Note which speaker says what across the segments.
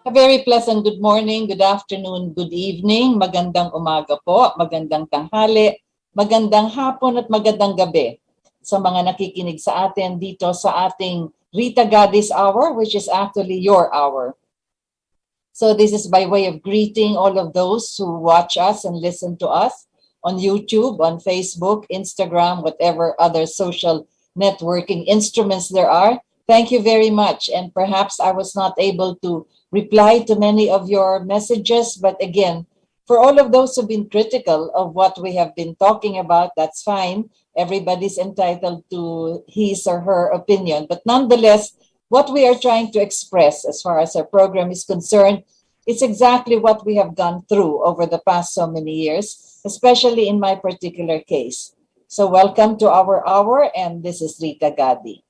Speaker 1: A very pleasant good morning, good afternoon, good evening, magandang umaga po, magandang tanghali, magandang hapon at magandang gabi sa mga nakikinig sa atin dito sa ating Rita Gadi's Hour, which is actually your hour. So this is by way of greeting all of those who watch us and listen to us on YouTube, on Facebook, Instagram, whatever other social networking instruments there are. Thank you very much. And perhaps I was not able to reply to many of your messages, but again, for all of those who've been critical of what we have been talking about, that's fine. Everybody's entitled to his or her opinion. But nonetheless, what we are trying to express as far as our program is concerned, it's exactly what we have gone through over the past so many years, especially in my particular case. So welcome to our hour, and this is Rita Gadi.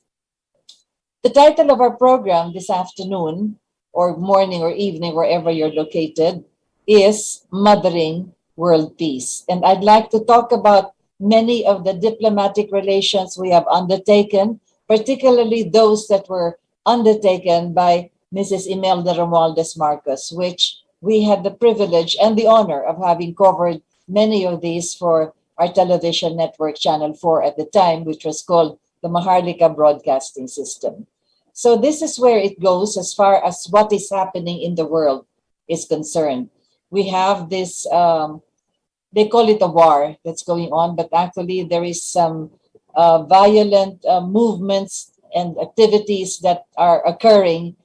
Speaker 1: The title of our program this afternoon, or morning or evening, wherever you're located, is Mothering World Peace. And I'd like to talk about many of the diplomatic relations we have undertaken, particularly those that were undertaken by Mrs. Imelda Romualdez Marcos, which we had the privilege and the honor of having covered many of these for our television network, Channel 4 at the time, which was called the Maharlika Broadcasting System. So this is where it goes as far as what is happening in the world is concerned. We have this, they call it a war that's going on, but actually there is some violent movements and activities that are occurring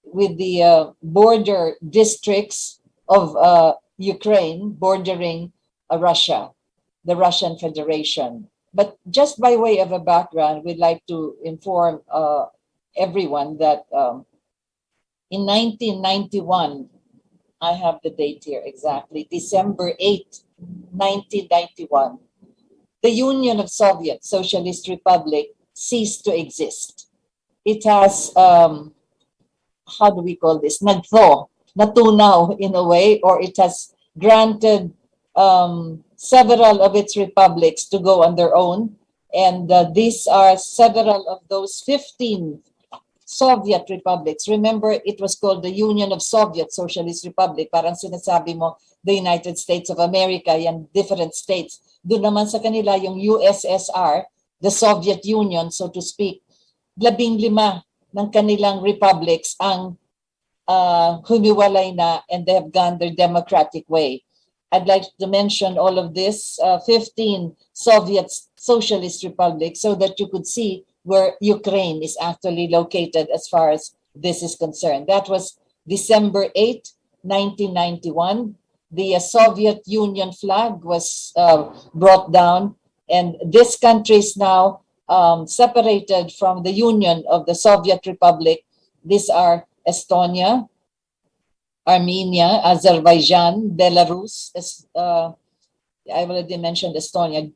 Speaker 1: with the border districts of Ukraine bordering Russia, the Russian Federation. But just by way of a background, we'd like to inform everyone that in 1991, I have the date here exactly, December 8, 1991, the Union of Soviet Socialist Republic ceased to exist. It has, how do we call this, natunaw in a way, or it has granted several of its republics to go on their own. And these are several of those 15 Soviet republics. Remember, it was called the Union of Soviet Socialist Republic. Parang sinasabi mo, the United States of America, yan different states. Doon naman sa kanila, yung USSR, the Soviet Union, so to speak, 15 ng kanilang republics ang humiwalay na, and they have gone their democratic way. I'd like to mention all of this 15 Soviet Socialist republics so that you could see where Ukraine is actually located as far as this is concerned. That was December 8, 1991. The Soviet Union flag was brought down, and this country is now separated from the Union of the Soviet Republic. These are Estonia, Armenia, Azerbaijan, Belarus, I already mentioned Estonia,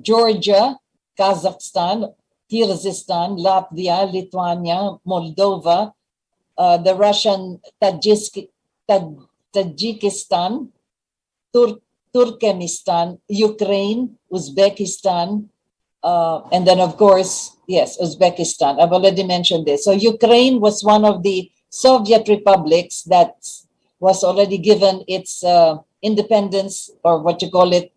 Speaker 1: Georgia, Kazakhstan, Kyrgyzstan, Latvia, Lithuania, Moldova, the Russian Tajikistan, Turkmenistan, Ukraine, Uzbekistan, and then of course, yes, Uzbekistan. I've already mentioned this. So Ukraine was one of the Soviet republics that was already given its independence, or what you call it,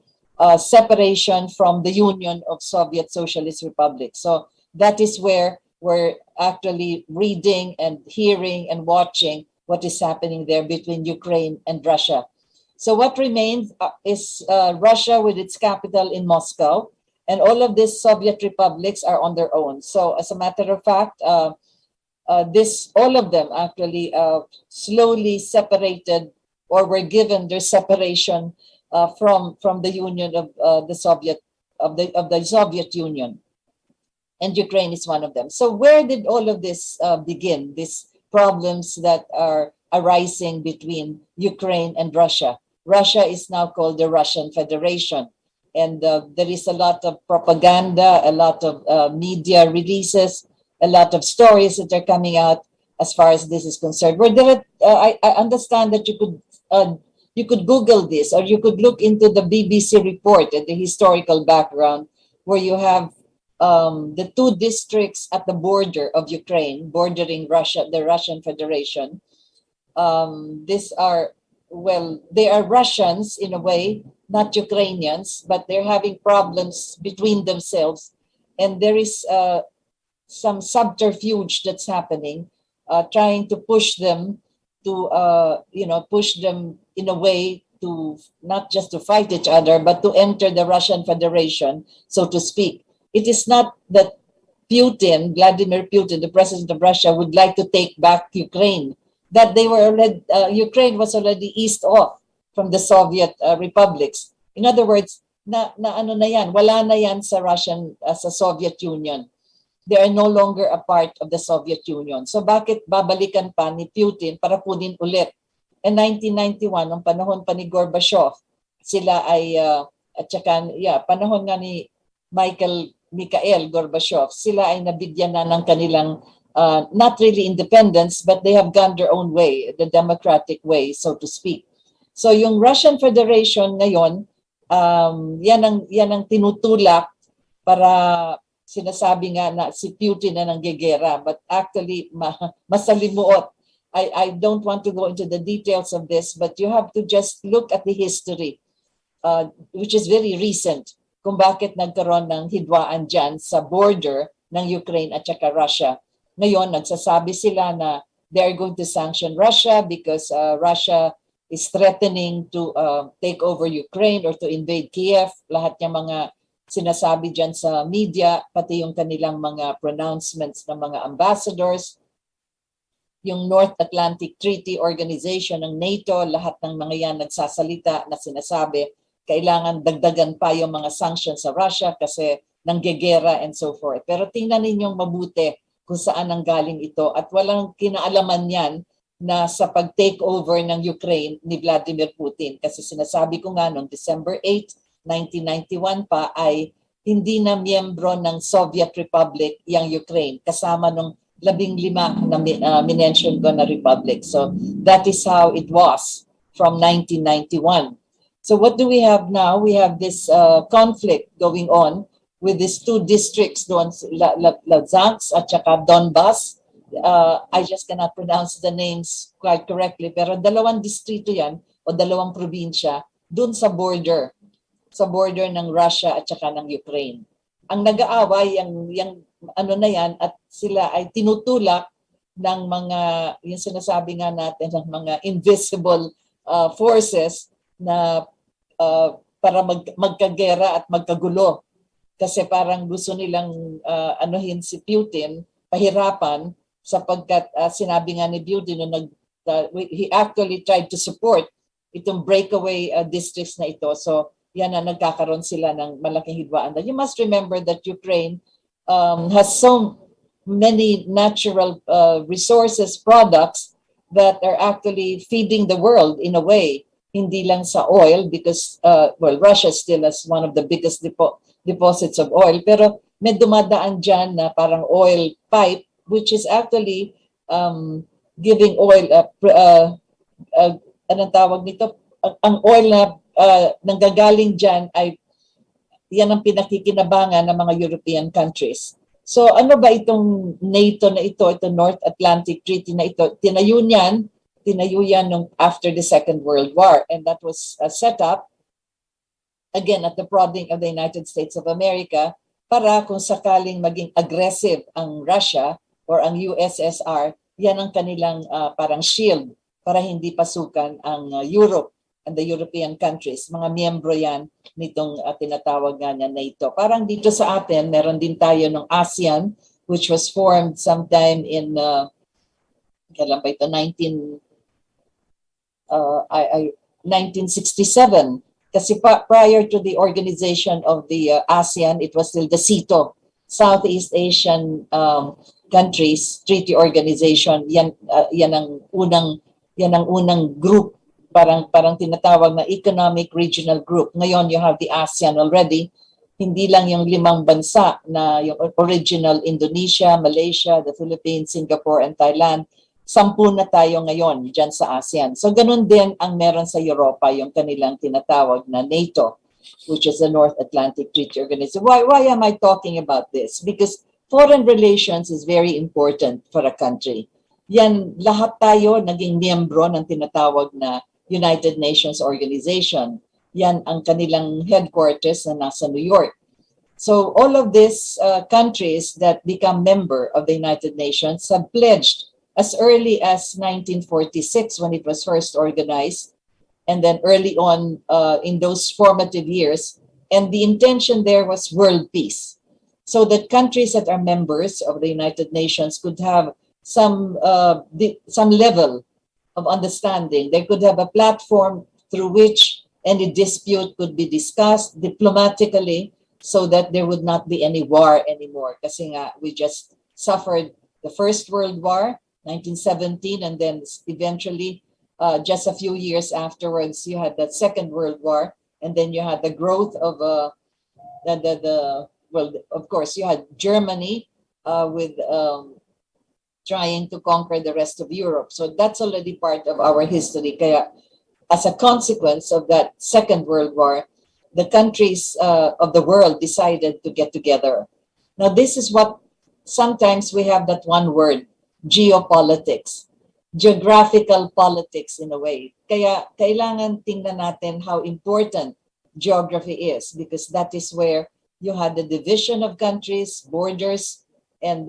Speaker 1: separation from the Union of Soviet Socialist Republics. So that is where we're actually reading and hearing and watching what is happening there between Ukraine and Russia. So what remains is Russia with its capital in Moscow, and all of these Soviet republics are on their own. So as a matter of fact, all of them actually slowly separated or were given their separation from the Union of the Soviet Union, and Ukraine is one of them. So where did all of this begin? These problems that are arising between Ukraine and Russia. Russia is now called the Russian Federation, and there is a lot of propaganda, a lot of media releases, a lot of stories that are coming out as far as this is concerned. Where there, I understand that you could Google this, or you could look into the BBC report and the historical background, where you have the two districts at the border of Ukraine, bordering Russia, the Russian Federation. These are, well, they are Russians in a way, not Ukrainians, but they're having problems between themselves. And there is some subterfuge that's happening, trying to push them to, push them in a way to not just to fight each other, but to enter the Russian Federation, so to speak. It is not that Vladimir Putin, the president of Russia, would like to take back Ukraine. That they were already, Ukraine was already eased off from the Soviet republics. In other words, ano na yan, wala na yan sa sa Soviet Union. They are no longer a part of the Soviet Union. So bakit babalikan pa ni Putin para kunin ulit? In 1991, noong panahon pa ni Gorbachev, sila ay, at saka, panahon nga ni Mikhail Gorbachev, sila ay nabigyan na ng kanilang not really independence, but they have gone their own way, the democratic way, so to speak. So yung Russian Federation ngayon, yan ang tinutulak para sinasabi nga na si Putin na nanggegera, but actually masalimuot. I don't want to go into the details of this, but you have to just look at the history, which is very recent, kung bakit nagkaroon ng hidwaan dyan sa border ng Ukraine at saka Russia. Ngayon, nagsasabi sila na they are going to sanction Russia because Russia is threatening to take over Ukraine or to invade Kiev. Lahat ng mga sinasabi dyan sa media, pati yung kanilang mga pronouncements ng mga ambassadors, yung North Atlantic Treaty Organization ng NATO, lahat ng mga yan nagsasalita na sinasabi, kailangan dagdagan pa yung mga sanctions sa Russia kasi nanggegera and so forth. Pero tingnan ninyong mabuti kung saan nanggaling ito, at walang kinaalaman yan na sa pag-take over ng Ukraine ni Vladimir Putin. Kasi sinasabi ko nga noong December 8, 1991 pa ay hindi na miyembro ng Soviet Republic yung Ukraine, kasama nung 15 na minention ko na republic. So that is how it was from 1991. So what do we have now? We have this conflict going on with these two districts doon, Luhansk at saka Donbas. I just cannot pronounce the names quite correctly, pero dalawang distrito yan o dalawang probinsya doon sa border ng Russia at saka ng Ukraine. Ang nag-aaway, yung ano na yan, at sila ay tinutulak ng mga, yung sinasabi nga natin, ng mga invisible forces na para magkagera at magkagulo. Kasi parang gusto nilang anuhin si Putin, pahirapan, sapagkat sinabi nga ni Putin na he actually tried to support itong breakaway districts na ito. So yan na nagkakaroon sila ng malaking hidwaan. You must remember that Ukraine has so many natural resources, products that are actually feeding the world in a way. Hindi lang sa oil because, Russia still has one of the biggest deposits of oil. Pero may dumadaan dyan na parang oil pipe, which is actually giving oil, anong tawag nito? Ang oil na nanggagaling dyan ay yan ang pinakikinabangan ng mga European countries. So ano ba itong NATO na ito, itong North Atlantic Treaty na ito? Tinayo niyan tinayo yan after the Second World War. And that was set up, again, at the prodding of the United States of America para kung sakaling maging aggressive ang Russia or ang USSR, yan ang kanilang parang shield para hindi pasukan ang Europe and the European countries. Mga miyembro yan nitong tinatawag nga na NATO. Parang dito sa atin, meron din tayo ng ASEAN, which was formed sometime in, kailan ba ito, 1967. Kasi prior to the organization of the ASEAN, it was still the SEATO, Southeast Asian Countries Treaty Organization. Yan ang unang group, parang tinatawag na economic regional group. Ngayon you have the ASEAN already. Hindi lang yung 5 bansa na yung original Indonesia, Malaysia, the Philippines, Singapore, and Thailand. 10 na tayo ngayon dyan sa ASEAN. So ganun din ang meron sa Europa, yung kanilang tinatawag na NATO, which is the North Atlantic Treaty Organization. Why am I talking about this? Because foreign relations is very important for a country. Yan, lahat tayo naging miyembro ng tinatawag na United Nations Organization. Yan ang kanilang headquarters na nasa New York. So all of these countries that become member of the United Nations have pledged as early as 1946 when it was first organized, and then early on in those formative years. And the intention there was world peace. So that countries that are members of the United Nations could have some level of understanding. They could have a platform through which any dispute could be discussed diplomatically so that there would not be any war anymore. Kasi nga, we just suffered the First World War, 1917, and then eventually, just a few years afterwards, you had that Second World War, and then you had the growth of well, of course, you had Germany with trying to conquer the rest of Europe. So that's already part of our history. Kaya as a consequence of that Second World War, the countries of the world decided to get together. Now, this is what sometimes we have that one word, geopolitics, geographical politics in a way. Kaya kailangan tingnan natin how important geography is, because that is where you had the division of countries, borders, and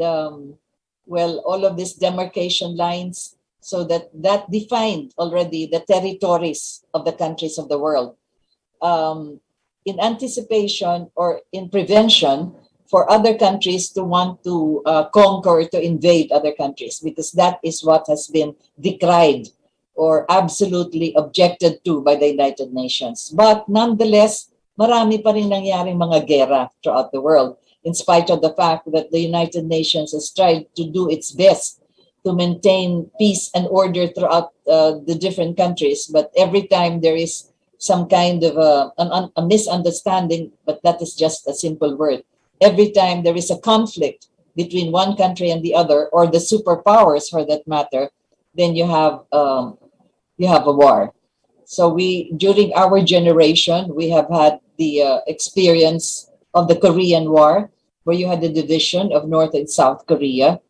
Speaker 1: well, all of these demarcation lines, so that defined already the territories of the countries of the world. In anticipation or in prevention for other countries to want to conquer, to invade other countries, because that is what has been decried or absolutely objected to by the United Nations. But nonetheless, marami pa rin nangyaring mga gera throughout the world, in spite of the fact that the United Nations has tried to do its best to maintain peace and order throughout the different countries. But every time there is some kind of a misunderstanding, but that is just a simple word. Every time there is a conflict between one country and the other, or the superpowers for that matter, then you have a war. So during our generation, we have had the experience of the Korean War, where you had the division of North and South Korea.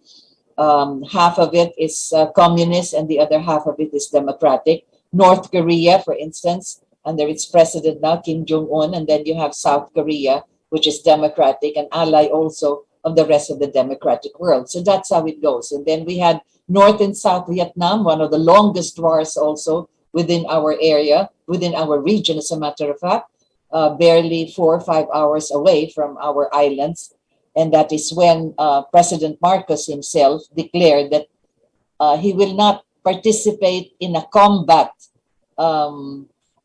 Speaker 1: Half of it is communist and the other half of it is democratic. North Korea, for instance, under its president now, Kim Jong-un, and then you have South Korea, which is democratic, an ally also of the rest of the democratic world. So that's how it goes. And then we had North and South Vietnam, one of the longest wars also within our area, within our region, as a matter of fact, barely 4 or 5 hours away from our islands. And that is when President Marcos himself declared that he will not participate in a combat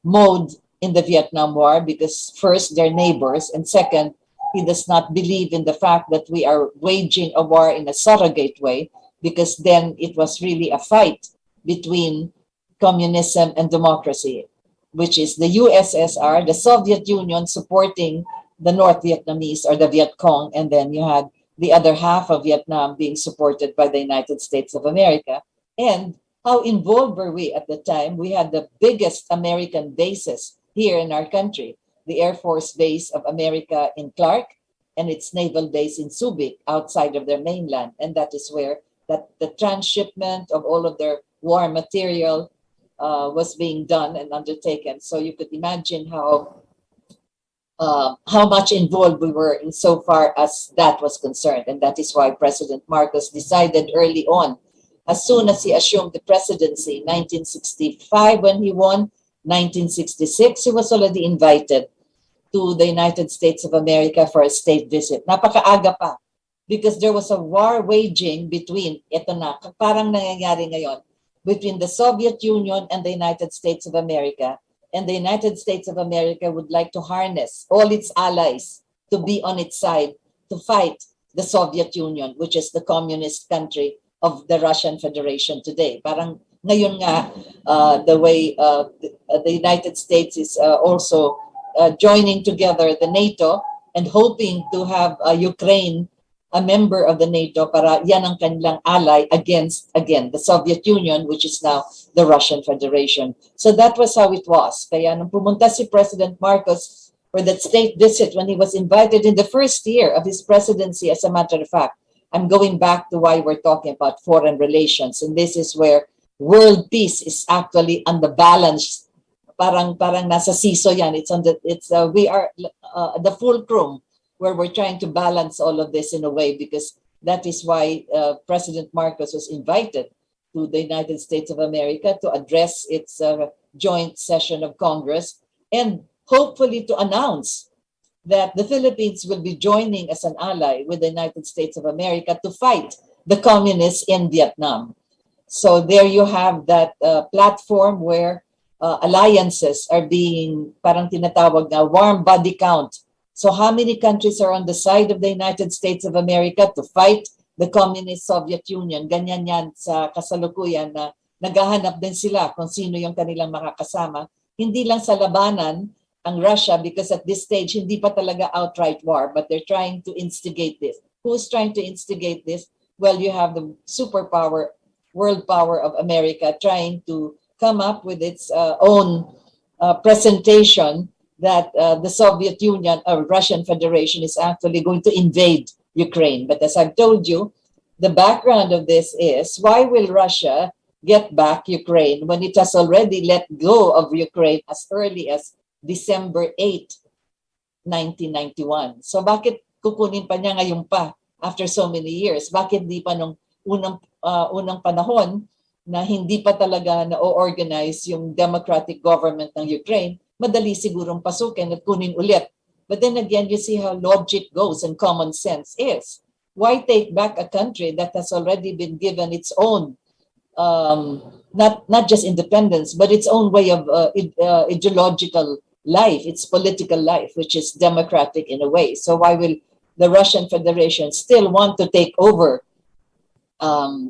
Speaker 1: mode in the Vietnam War, because first, they're neighbors, and second, he does not believe in the fact that we are waging a war in a surrogate way, because then it was really a fight between communism and democracy, which is the USSR, the Soviet Union, supporting the North Vietnamese or the Viet Cong, and then you had the other half of Vietnam being supported by the United States of America. And how involved were we at the time? We had the biggest American bases here in our country, the Air Force Base of America in Clark and its naval base in Subic outside of their mainland. And that is where the transshipment of all of their war material was being done and undertaken. So you could imagine how much involved we were in so far as that was concerned. And that is why President Marcos decided early on, as soon as he assumed the presidency, 1965 when he won, 1966, he was already invited to the United States of America for a state visit. Napakaaga pa. Because there was a war waging between, ito na, parang nangyayari ngayon, between the Soviet Union and the United States of America. And the United States of America would like to harness all its allies to be on its side to fight the Soviet Union, which is the communist country of the Russian Federation today. Parang ngayon nga, the way the United States is also joining together the NATO and hoping to have Ukraine a member of the NATO para yan ang kanilang ally against, again, the Soviet Union, which is now the Russian Federation. So that was how it was. Kaya nung pumunta si President Marcos for that state visit, when he was invited in the first year of his presidency, as a matter of fact, I'm going back to why we're talking about foreign relations. And this is where world peace is actually on the balance. Parang nasa siso yan. We are the fulcrum where we're trying to balance all of this in a way, because that is why President Marcos was invited to the United States of America to address its joint session of Congress and hopefully to announce that the Philippines will be joining as an ally with the United States of America to fight the communists in Vietnam. So there you have that platform where alliances are being parang tinatawag na warm body count. So how many countries are on the side of the United States of America to fight the communist Soviet Union? Ganyan yan sa kasalukuyan na naghahanap din sila kung sino yung kanilang makakasama. Hindi lang sa labanan ang Russia, because at this stage, hindi pa talaga outright war, but they're trying to instigate this. Who's trying to instigate this? Well, you have the superpower, world power of America trying to come up with its own presentation that the Soviet Union or Russian Federation is actually going to invade Ukraine. But as I've told you, the background of this is, why will Russia get back Ukraine when it has already let go of Ukraine as early as December 8, 1991? So bakit kukunin pa niya ngayon pa after so many years? Bakit di pa nung unang panahon na hindi pa talaga na-organize yung democratic government ng Ukraine, madali sigurong pasukin at kunin ulit. But then again, you see how logic goes and common sense is. Why take back a country that has already been given its own, not just independence, but its own way of ideological life, its political life, which is democratic in a way? So why will the Russian Federation still want to take over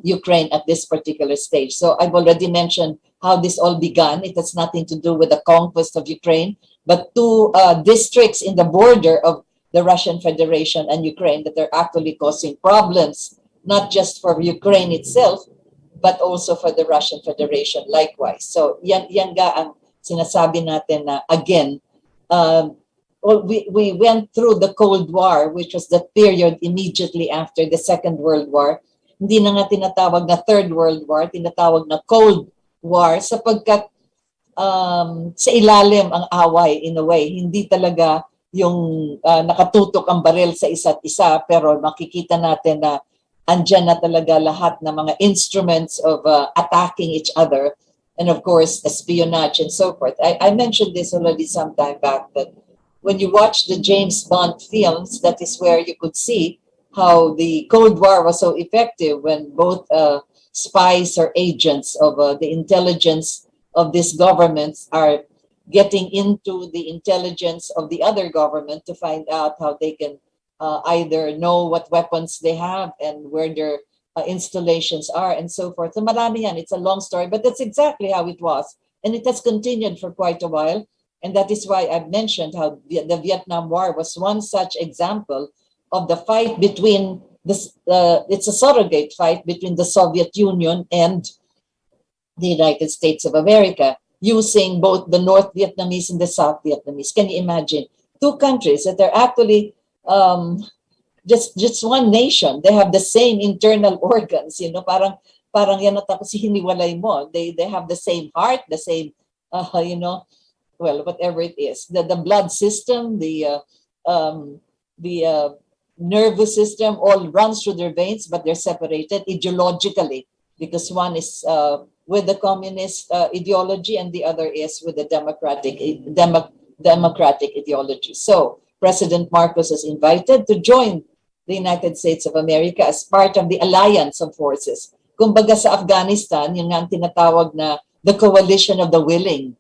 Speaker 1: Ukraine at this particular stage? So I've already mentioned how this all began. It has nothing to do with the conquest of Ukraine, but two districts in the border of the Russian Federation and Ukraine that are actually causing problems, not just for Ukraine itself, but also for the Russian Federation likewise. So yan ga ang sinasabi natin na, again, we went through the Cold War, which was the period immediately after the Second World War. Hindi na nga tinatawag na Third World War, tinatawag na Cold War, sapagkat sa ilalim ang away in a way. Hindi talaga yung nakatutok ang baril sa isa't isa, pero makikita natin na andyan na talaga lahat ng mga instruments of attacking each other, and of course, espionage and so forth. I mentioned this already some time back, that when you watch the James Bond films, that is where you could see how the Cold War was so effective when both spies or agents of the intelligence of these governments are getting into the intelligence of the other government to find out how they can either know what weapons they have and where their installations are and so forth. So marami yan. It's a long story, but that's exactly how it was. And it has continued for quite a while. And that is why I've mentioned how the Vietnam War was one such example of the fight between this, it's a surrogate fight between the Soviet Union and the United States of America, using both the North Vietnamese and the South Vietnamese. Can you imagine? Two countries that are actually just one nation. They have the same internal organs, parang parang yan at tapos hiniwalay mo. They have the same heart, the same, well, whatever it is. The blood system, the nervous system all runs through their veins, but they're separated ideologically because one is with the communist ideology and the other is with the democratic ideology. So President Marcos is invited to join the United States of America as part of the alliance of forces. Kumbaga sa Afghanistan, yung nga ang tinatawag na the coalition of the willing.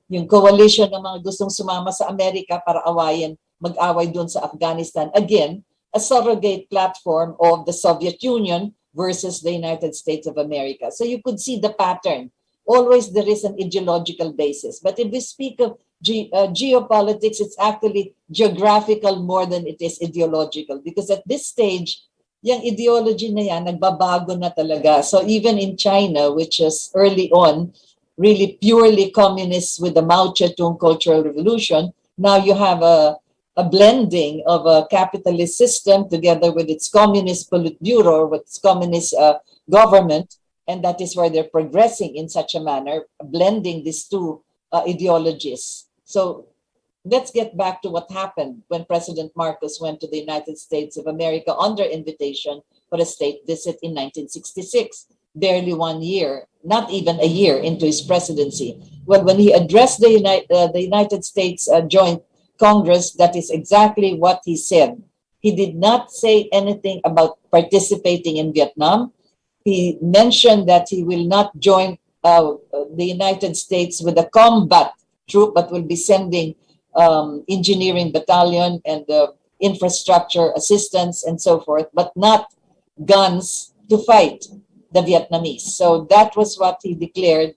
Speaker 1: Yung coalition ng mga gustong sumama sa Amerika para mag-away doon sa Afghanistan. Again, a surrogate platform of the Soviet Union versus the United States of America. So you could see the pattern. Always there is an ideological basis. But if we speak of geopolitics, it's actually geographical more than it is ideological. Because at this stage, yung ideology na yan, nagbabago na talaga. So even in China, which is early on, really purely communist with the Mao Zedong Cultural Revolution, now you have a blending of a capitalist system together with its communist politburo, with its communist government, and that is where they're progressing in such a manner, blending these two ideologies. So let's get back to what happened when President Marcos went to the United States of America on their invitation for a state visit in 1966, barely 1 year, not even a year into his presidency. Well, when he addressed the United States Joint Congress, that is exactly what he said. He did not say anything about participating in Vietnam. He mentioned that he will not join the United States with a combat troop, but will be sending engineering battalion and infrastructure assistance and so forth, but not guns to fight the Vietnamese. So that was what he declared.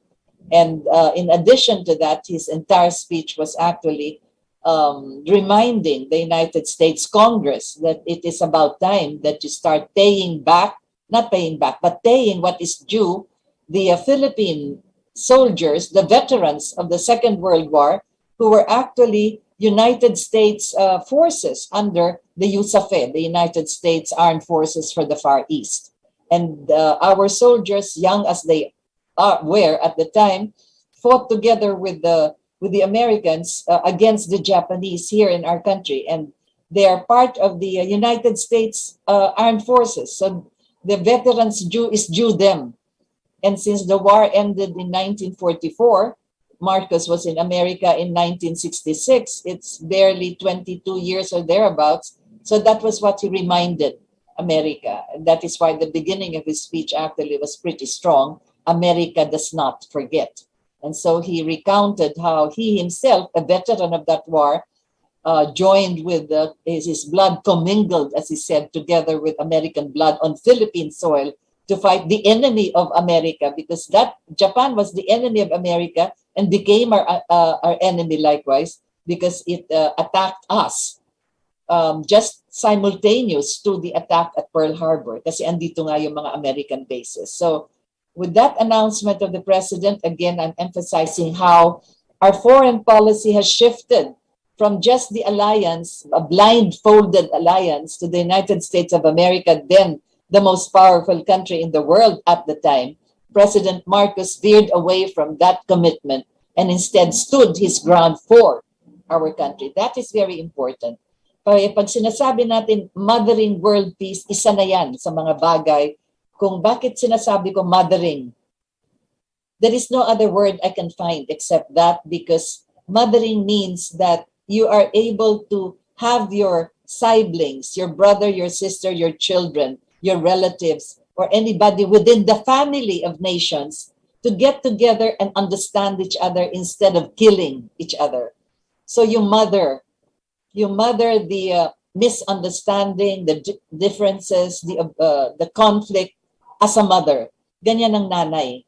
Speaker 1: And in addition to that, his entire speech was actually reminding the United States Congress that it is about time that you start paying what is due the Philippine soldiers, the veterans of the Second World War, who were actually United States forces under the USAFE, the United States Armed Forces for the Far East. And our soldiers, young as they were at the time, fought together with the Americans against the Japanese here in our country. And they are part of the United States Armed Forces. So the veterans is due them. And since the war ended in 1944, Marcos was in America in 1966. It's barely 22 years or thereabouts. So that was what he reminded America. And that is why the beginning of his speech actually was pretty strong. America does not forget. And so he recounted how he himself, a veteran of that war, joined with his blood commingled, as he said, together with American blood on Philippine soil to fight the enemy of America, because that Japan was the enemy of America and became our enemy likewise, because it attacked us just simultaneous to the attack at Pearl Harbor, kasi andito nga yung mga American bases. So with that announcement of the president, again, I'm emphasizing how our foreign policy has shifted from just the alliance, a blindfolded alliance, to the United States of America, then the most powerful country in the world at the time. President Marcos veered away from that commitment and instead stood his ground for our country. That is very important. Pag sinasabi natin mothering world peace, isa na yan sa mga bagay kung bakit sinasabi ko mothering. There is no other word I can find except that, because mothering means that you are able to have your siblings, your brother, your sister, your children, your relatives, or anybody within the family of nations to get together and understand each other instead of killing each other. So you mother the misunderstanding, the differences, the conflict as a mother. Ganyan ang nanay.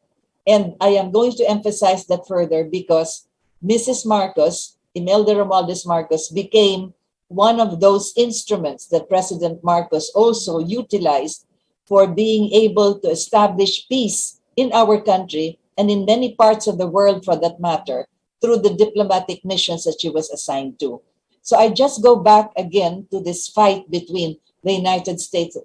Speaker 1: And I am going to emphasize that further because Mrs. Marcos, Imelda Romualdez Marcos, became one of those instruments that President Marcos also utilized for being able to establish peace in our country and in many parts of the world for that matter through the diplomatic missions that she was assigned to. So I just go back again to this fight between the United States,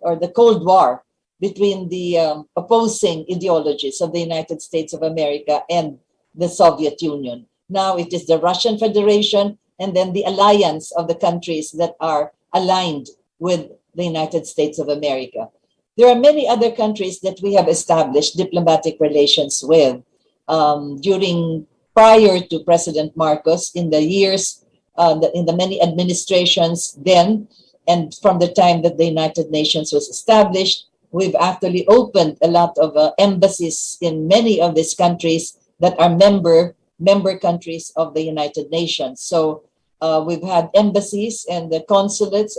Speaker 1: or the Cold War between the opposing ideologies of the United States of America and the Soviet Union. Now it is the Russian Federation and then the alliance of the countries that are aligned with the United States of America. There are many other countries that we have established diplomatic relations with prior to President Marcos in the years, in the many administrations then, and from the time that the United Nations was established. We've actually opened a lot of embassies in many of these countries that are member countries of the United Nations. So we've had embassies and the consulates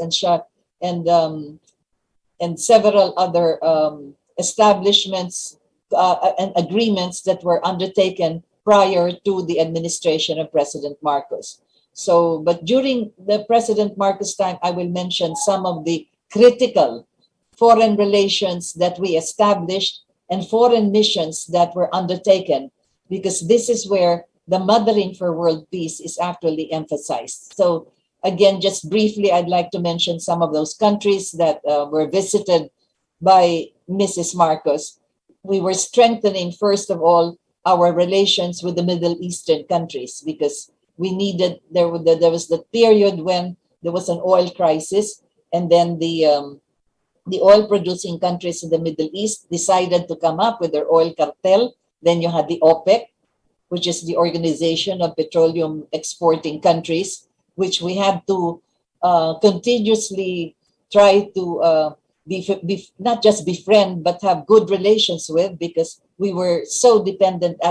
Speaker 1: and several other establishments and agreements that were undertaken prior to the administration of President Marcos. So, but during the President Marcos time, I will mention some of the critical foreign relations that we established and foreign missions that were undertaken, because this is where the mothering for world peace is actually emphasized. So again, just briefly, I'd like to mention some of those countries that were visited by Mrs. Marcos. We were strengthening, first of all, our relations with the Middle Eastern countries, because we needed, there was the period when there was an oil crisis, and then the oil producing countries in the Middle East decided to come up with their oil cartel. Then you had the OPEC, which is the Organization of Petroleum Exporting Countries, which we had to continuously try to not just befriend, but have good relations with, because we were so dependent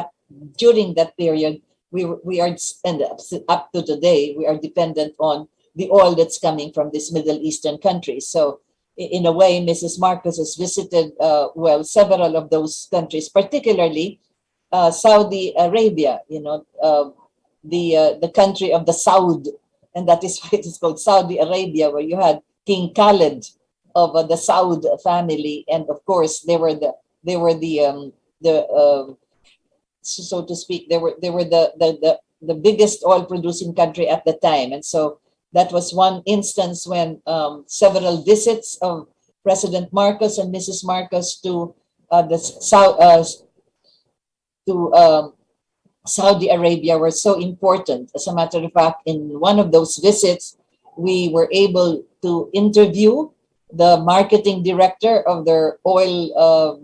Speaker 1: during that period. We are, and up to today, we are dependent on the oil that's coming from these Middle Eastern countries. So in a way, Mrs. Marcos has visited, several of those countries, particularly Saudi Arabia, the country of the Saud, and that is why it is called Saudi Arabia, where you had King Khalid of the Saud family, and of course they were so to speak, they were the biggest oil producing country at the time. And so that was one instance when several visits of President Marcos and Mrs. Marcos to Saudi Arabia were so important. As a matter of fact, in one of those visits, we were able to interview the marketing director of their oil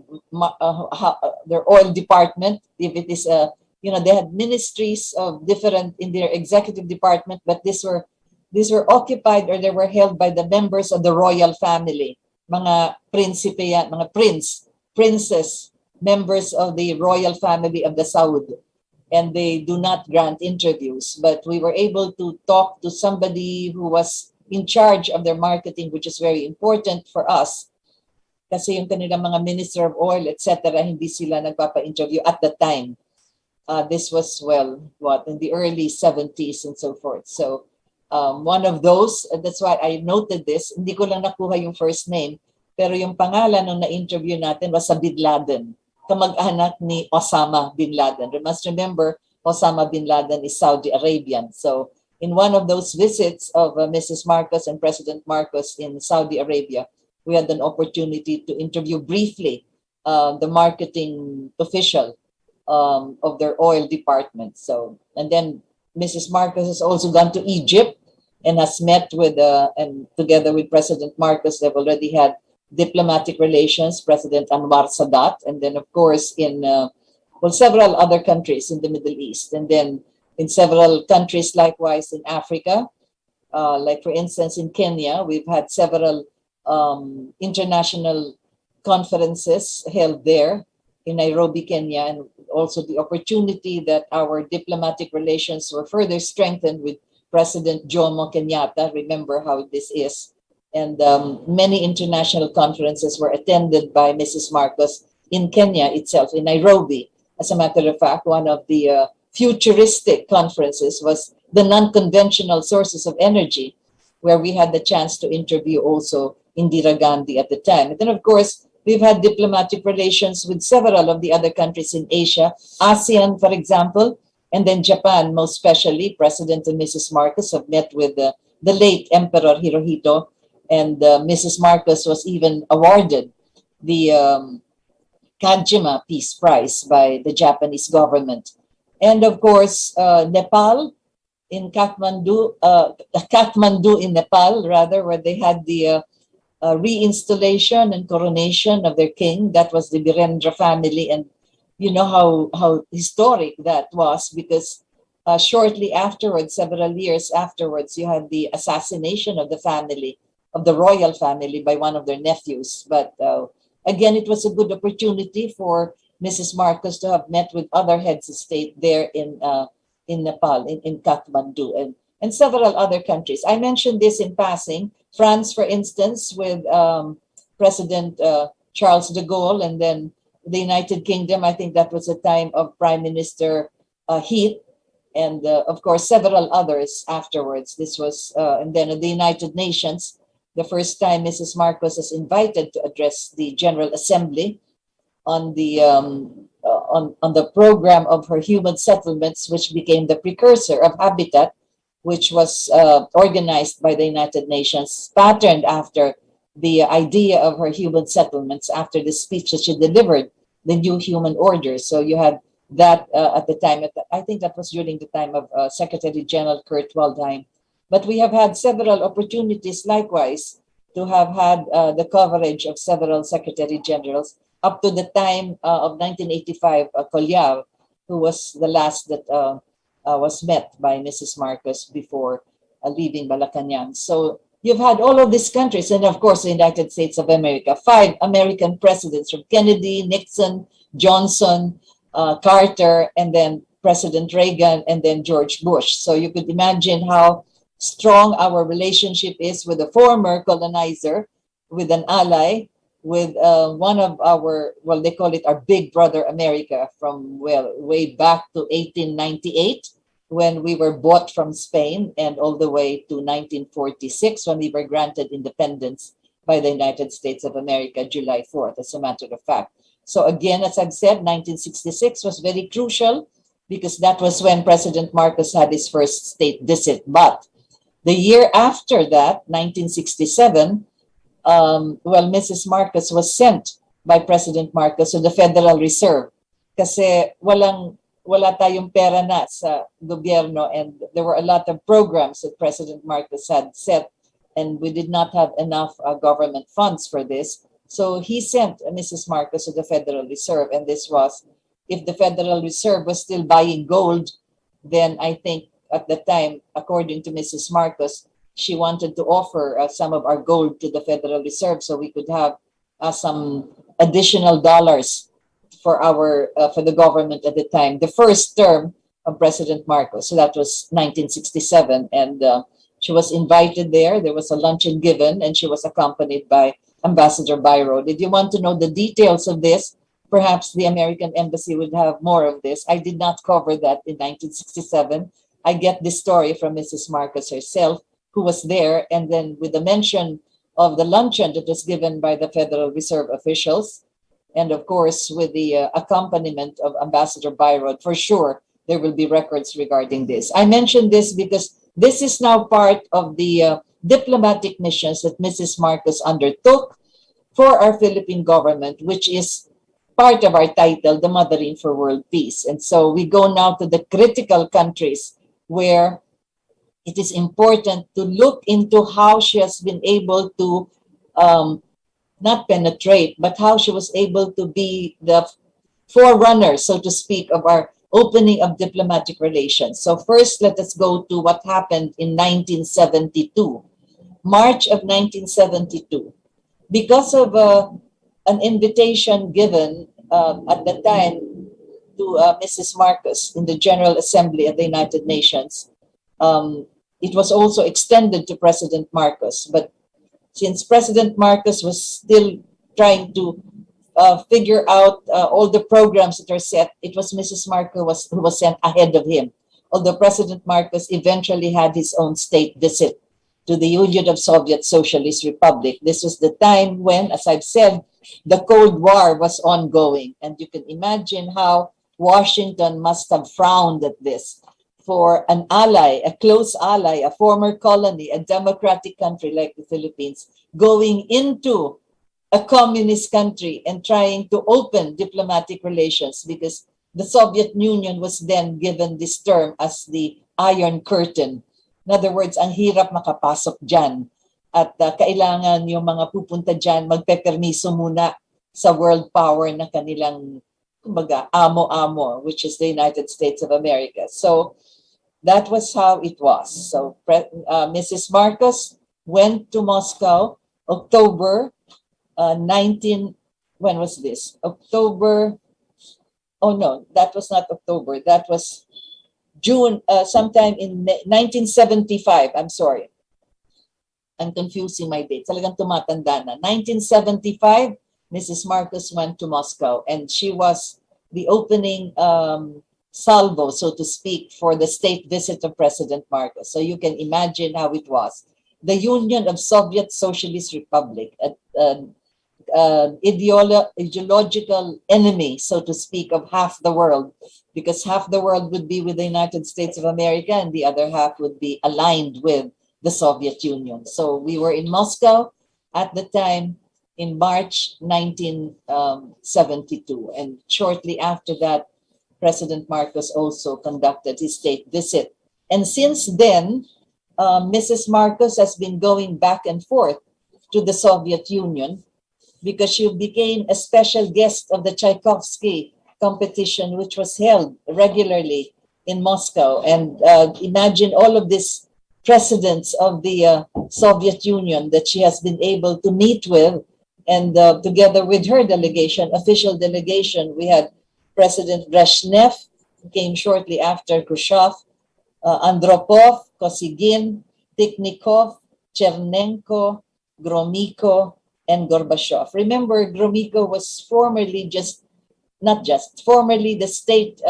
Speaker 1: department. If it is they had ministries of different in their executive department, but these were occupied, or they were held by the members of the royal family, mga prinsipe yan, mga princess, members of the royal family of the Saud, and they do not grant interviews. But we were able to talk to somebody who was in charge of their marketing, which is very important for us. Kasi yung kanilang mga minister of oil, etc., hindi sila nagpapa-interview at the time. This was, in the early 70s and so forth. So one of those, that's why I noted this, hindi ko lang nakuha yung first name, pero yung pangalan nung na-interview natin was sa Bin Laden, kamag-anak ni Osama Bin Laden. You must remember, Osama Bin Laden is Saudi Arabian. So in one of those visits of Mrs. Marcos and President Marcos in Saudi Arabia, we had an opportunity to interview briefly the marketing official of their oil department. So, and then Mrs. Marcos has also gone to Egypt and has met with, and together with President Marcos, they've already had diplomatic relations, President Anwar Sadat, and then of course in several other countries in the Middle East, and then in several countries likewise in Africa, like for instance in Kenya, we've had several international conferences held there in Nairobi, Kenya, and also the opportunity that our diplomatic relations were further strengthened with President Jomo Kenyatta. Remember how this is. And many international conferences were attended by Mrs. Marcos in Kenya itself, in Nairobi. As a matter of fact, one of the futuristic conferences was the non-conventional sources of energy, where we had the chance to interview also Indira Gandhi at the time. And then, of course, we've had diplomatic relations with several of the other countries in Asia, ASEAN, for example, and then Japan, most especially. President and Mrs. Marcos have met with the late Emperor Hirohito, and Mrs. Marcos was even awarded the Kajima Peace Prize by the Japanese government. And of course, Nepal, in Kathmandu, Kathmandu in Nepal, rather, where they had the reinstallation and coronation of their king. That was the Birendra family. And you know how historic that was, because shortly afterwards, several years afterwards, you had the assassination of the family, of the royal family, by one of their nephews. But again, it was a good opportunity for Mrs. Marcos to have met with other heads of state there in Nepal, in Kathmandu, and several other countries. I mentioned this in passing. France, for instance, with President Charles de Gaulle, and then the United Kingdom. I think that was a time of Prime Minister Heath, and of course several others afterwards. This was, and then the United Nations, the first time Mrs. Marcos is invited to address the General Assembly on the program of her human settlements, which became the precursor of Habitat, which was organized by the United Nations, patterned after the idea of her human settlements after the speech that she delivered, the New Human Order. So you had that at the time. I think that was during the time of Secretary General Kurt Waldheim. But we have had several opportunities, likewise, to have had the coverage of several Secretary Generals up to the time of 1985, Collard, who was the last that was met by Mrs. Marcos before leaving Malacanang. So you've had all of these countries, and of course the United States of America, 5 American presidents, from Kennedy, Nixon, Johnson, Carter, and then President Reagan, and then George Bush. So you could imagine how strong our relationship is with a former colonizer, with an ally, with one of our, well, they call it our big brother America, from, well, way back to 1898, when we were bought from Spain, and all the way to 1946, when we were granted independence by the United States of America, July 4th, as a matter of fact. So again, as I've said, 1966 was very crucial, because that was when President Marcos had his first state visit. But the year after that, 1967, well, Mrs. Marcos was sent by President Marcos to the Federal Reserve, kasi wala tayong pera na sa gobyerno, and there were a lot of programs that President Marcos had set, and we did not have enough government funds for this. So he sent Mrs. Marcos to the Federal Reserve, and this was, if the Federal Reserve was still buying gold, then I think at the time, according to Mrs. Marcos, she wanted to offer some of our gold to the Federal Reserve so we could have some additional dollars for the government at the time, the first term of President Marcos. So that was 1967, and she was invited there. There was a luncheon given, and she was accompanied by Ambassador Byro. Did you want to know the details of this? Perhaps the American Embassy would have more of this. I did not cover that in 1967. I get this story from Mrs. Marcos herself, who was there, and then with the mention of the luncheon that was given by the Federal Reserve officials, and of course with the accompaniment of Ambassador Byro, for sure there will be records regarding this. I mention this because this is now part of the diplomatic missions that Mrs. Marcos undertook for our Philippine government, which is part of our title, the Mothering for World Peace. And so we go now to the critical countries where it is important to look into how she has been able to not penetrate, but how she was able to be the forerunner, so to speak, of our opening of diplomatic relations. So first, let us go to what happened in 1972, March of 1972. Because of an invitation given at the time to Mrs. Marcos in the General Assembly of the United Nations, it was also extended to President Marcos. But since President Marcos was still trying to figure out all the programs that are set, it was Mrs. Marcos who was sent ahead of him. Although President Marcos eventually had his own state visit to the Union of Soviet Socialist Republic. This was the time when, as I've said, the Cold War was ongoing. And you can imagine how Washington must have frowned at this. For an ally, a close ally, a former colony, a democratic country like the Philippines, going into a communist country and trying to open diplomatic relations, because the Soviet Union was then given this term as the Iron Curtain. In other words, ang hirap makapasok dyan. At kailangan yung mga pupunta dyan magpepermiso muna sa world power na kanilang, kumbaga, amo-amo, which is the United States of America. So that was how it was. So Mrs. Marcos went to Moscow October 19, when was this? October, oh no, that was not October. That was June, sometime in 1975. I'm sorry. I'm confusing my dates. Talagang tumatanda na. 1975, Mrs. Marcos went to Moscow, and she was the opening salvo, so to speak, for the state visit of President Marcos. So you can imagine how it was. The Union of Soviet Socialist Republic, ideological enemy, so to speak, of half the world, because half the world would be with the United States of America and the other half would be aligned with the Soviet Union. So we were in Moscow at the time in March 1972. And shortly after that, President Marcos also conducted his state visit. And since then, Mrs. Marcos has been going back and forth to the Soviet Union because she became a special guest of the Tchaikovsky competition, which was held regularly in Moscow. And imagine all of these presidents of the Soviet Union that she has been able to meet with. And together with her delegation, official delegation, we had President Brezhnev, who came shortly after Khrushchev, Andropov, Kosygin, Tiknikov, Chernenko, Gromyko, and Gorbachev. Remember, Gromyko was formerly formerly the state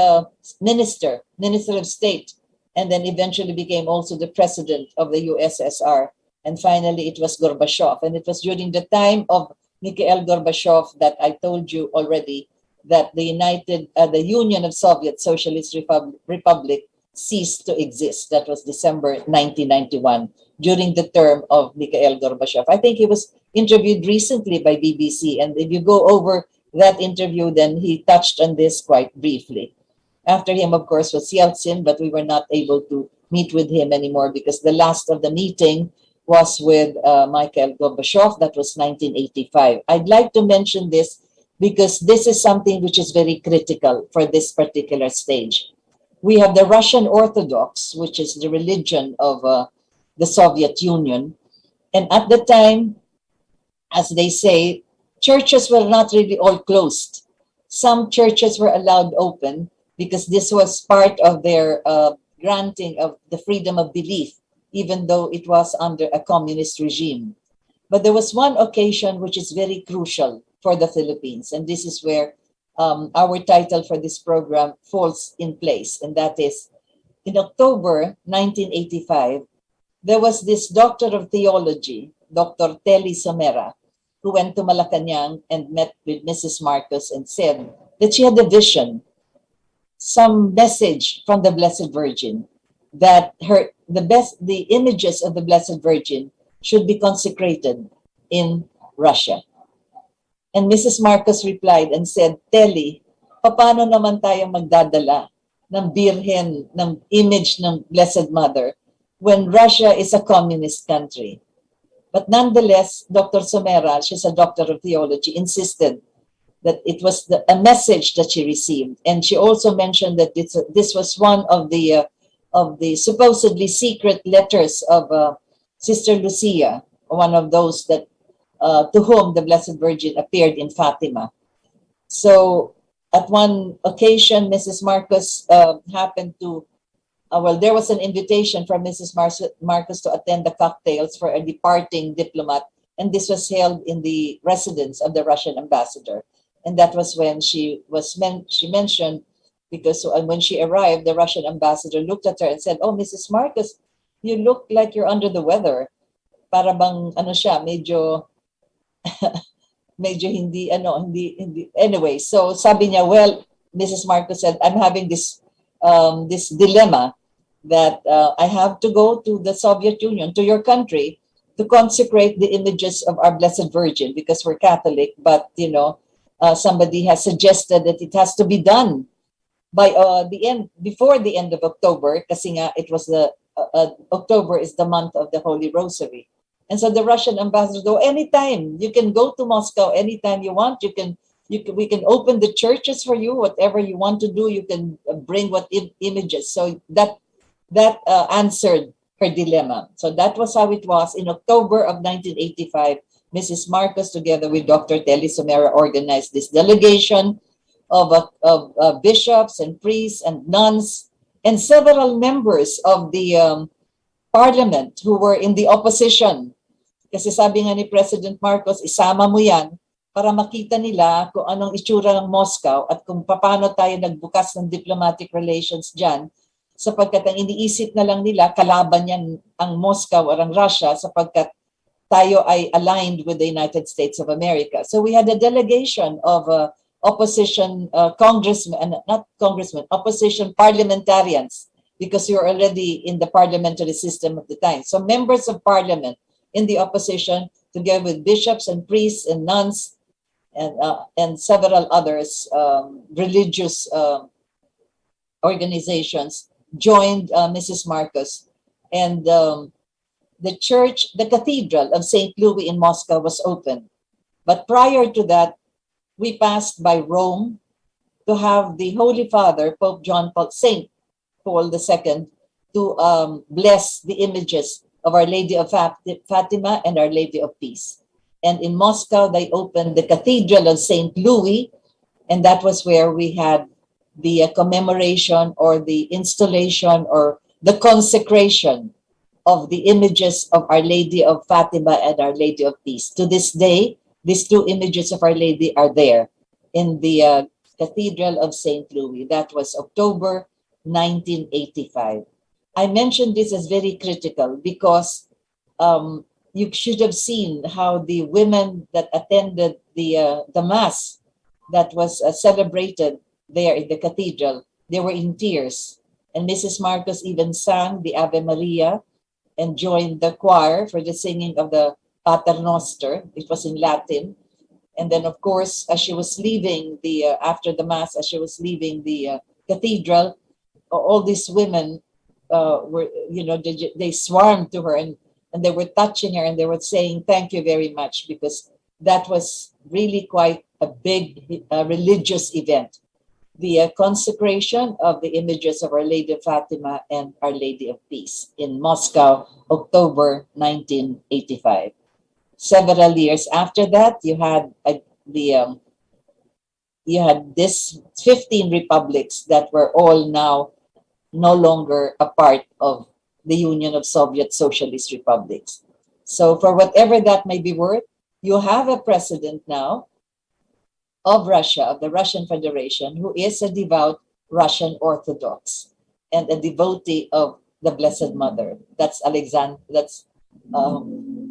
Speaker 1: minister of state, and then eventually became also the president of the USSR. And finally, it was Gorbachev. And it was during the time of Mikhail Gorbachev that I told you already that the Union of Soviet Socialist Republic ceased to exist. That was December 1991, during the term of Mikhail Gorbachev. I think he was interviewed recently by BBC, and if you go over that interview, then he touched on this quite briefly. After him, of course, was Yeltsin, but we were not able to meet with him anymore because the last of the meeting was with Mikhail Gorbachev. That was 1985. I'd like to mention this because this is something which is very critical for this particular stage. We have the Russian Orthodox, which is the religion of the Soviet Union. And at the time, as they say, churches were not really all closed. Some churches were allowed open because this was part of their granting of the freedom of belief, even though it was under a communist regime. But there was one occasion which is very crucial for the Philippines, and this is where our title for this program falls in place, and that is, in October 1985, there was this doctor of theology, Dr. Telly Somera, who went to Malacanang and met with Mrs. Marcos and said that she had a vision, some message from the Blessed Virgin, that the images of the Blessed Virgin should be consecrated in Russia. And Mrs. Marcos replied and said, Telly, paano naman tayong magdadala ng birhen, ng image ng Blessed Mother when Russia is a communist country? But nonetheless, Dr. Somera, she's a doctor of theology, insisted that it was a message that she received. And she also mentioned that this was one of the supposedly secret letters of Sister Lucia, one of those that to whom the Blessed Virgin appeared in Fatima. So at one occasion, Mrs. Marcos happened to, there was an invitation from Mrs. Marcos to attend the cocktails for a departing diplomat, and this was held in the residence of the Russian ambassador. And that was when she mentioned, because when she arrived, the Russian ambassador looked at her and said, "Oh, Mrs. Marcos, you look like you're under the weather." Para bang medyo hindi. Anyway, so sabi niya, well, Mrs. Marcos said, "I'm having this dilemma that I have to go to the Soviet Union, to your country, to consecrate the images of our Blessed Virgin, because we're Catholic, but somebody has suggested that it has to be done by before the end of October, kasi nga it was October is the month of the Holy Rosary. And so the Russian ambassador, go anytime, you can go to Moscow anytime you want. We can open the churches for you, whatever you want to do. You can bring images. So that answered her dilemma. So that was how it was. In October of 1985, Mrs. Marcos, together with Dr. Telly Somera, organized this delegation of bishops and priests and nuns and several members of the parliament who were in the opposition. Kasi sabi nga ni President Marcos, isama mo yan para makita nila kung anong itsura ng Moscow at kung paano tayo nagbukas ng diplomatic relations dyan, sapagkat ang iniisip na lang nila, kalaban yan ang Moscow or ang Russia sapagkat tayo ay aligned with the United States of America. So we had a delegation of opposition opposition parliamentarians, because you're already in the parliamentary system of the time. So members of parliament in the opposition, together with bishops and priests and nuns and several others, religious organizations, joined Mrs. Marcos. And the church, the Cathedral of St. Louis in Moscow was open. But prior to that, we passed by Rome to have the Holy Father, Pope St. Paul II, to bless the images of Our Lady of Fatima and Our Lady of Peace. And in Moscow, they opened the Cathedral of St. Louis, and that was where we had the commemoration or the installation or the consecration of the images of Our Lady of Fatima and Our Lady of Peace. To this day, these two images of Our Lady are there in the Cathedral of St. Louis. That was October 1985. I mentioned this as very critical because you should have seen how the women that attended the Mass that was celebrated there in the cathedral, they were in tears. And Mrs. Marcos even sang the Ave Maria and joined the choir for the singing of the Pater Noster. It was in Latin. And then, of course, as she was leaving after the Mass, as she was leaving the cathedral, all these women were, they swarmed to her and they were touching her and they were saying, thank you very much, because that was really quite a big religious event. The consecration of the images of Our Lady of Fatima and Our Lady of Peace in Moscow, October 1985. Several years after that, you had this 15 republics that were all now no longer a part of the Union of Soviet Socialist Republics. So for whatever that may be worth, you have a president now of Russia, of the Russian Federation, who is a devout Russian Orthodox and a devotee of the Blessed Mother. That's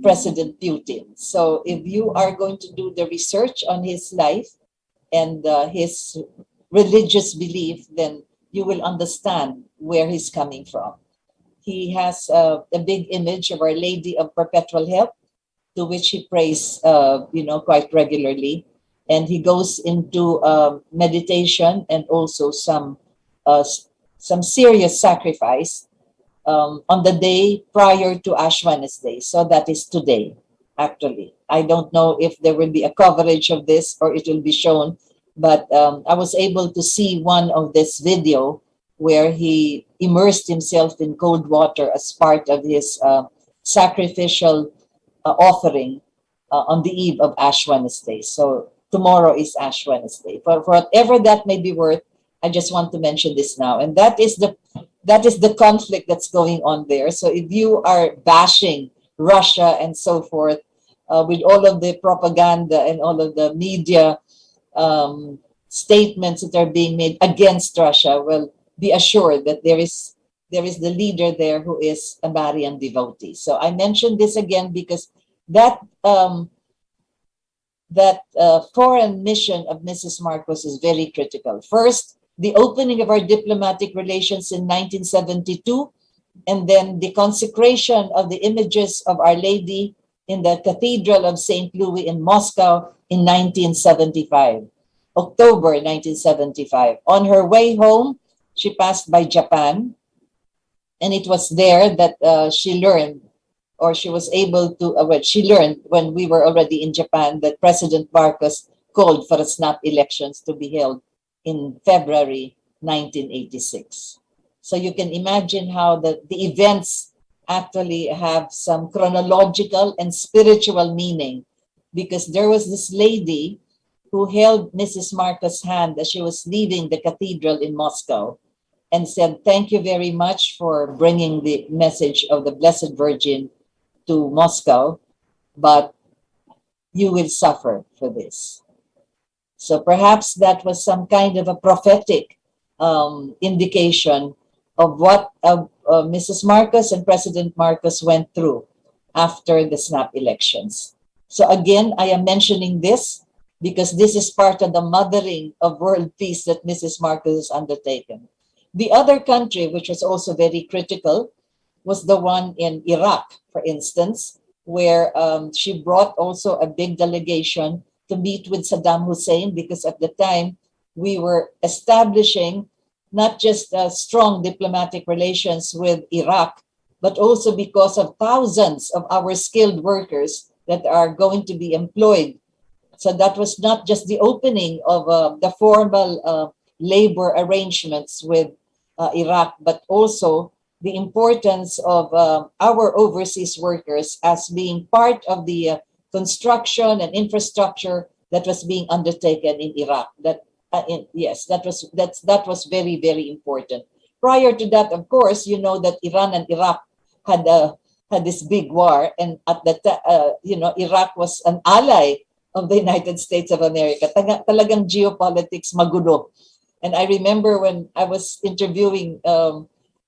Speaker 1: President Putin. So if you are going to do the research on his life and his religious belief, then you will understand where he's coming from. He has a big image of Our Lady of Perpetual Help, to which he prays, quite regularly. And he goes into meditation and also some serious sacrifice on the day prior to Ash Wednesday. So that is today, actually. I don't know if there will be a coverage of this or it will be shown, but I was able to see one of this video where he immersed himself in cold water as part of his sacrificial offering on the eve of Ash Wednesday. So tomorrow is Ash Wednesday. For whatever that may be worth, I just want to mention this now. And that is the conflict that's going on there. So if you are bashing Russia and so forth, with all of the propaganda and all of the media statements that are being made against Russia, well, be assured that there is the leader there who is a Marian devotee. So I mentioned this again because that foreign mission of Mrs. Marcos is very critical. First, the opening of our diplomatic relations in 1972 and then the consecration of the images of Our Lady in the Cathedral of St. Louis in Moscow in 1975, October 1975. On her way home, she passed by Japan, and it was there that she learned, or she was able to, she learned when we were already in Japan, that President Marcos called for a snap elections to be held in February 1986. So you can imagine how the events actually have some chronological and spiritual meaning, because there was this lady who held Mrs. Marcos' hand as she was leaving the cathedral in Moscow and said, "Thank you very much for bringing the message of the Blessed Virgin to Moscow, but you will suffer for this." So perhaps that was some kind of a prophetic indication of what Mrs. Marcos and President Marcos went through after the snap elections. So again, I am mentioning this because this is part of the mothering of world peace that Mrs. Marcos has undertaken. The other country, which was also very critical, was the one in Iraq, for instance, where she brought also a big delegation to meet with Saddam Hussein, because at the time we were establishing not just strong diplomatic relations with Iraq, but also because of thousands of our skilled workers that are going to be employed. So that was not just the opening of the formal labor arrangements with Iraq, but also the importance of our overseas workers as being part of the construction and infrastructure that was being undertaken in Iraq. That was very, very important. Prior to that, of course, you know that Iran and Iraq had this big war, and at that Iraq was an ally of the United States of America. Talagang geopolitics magulo. And I remember when I was interviewing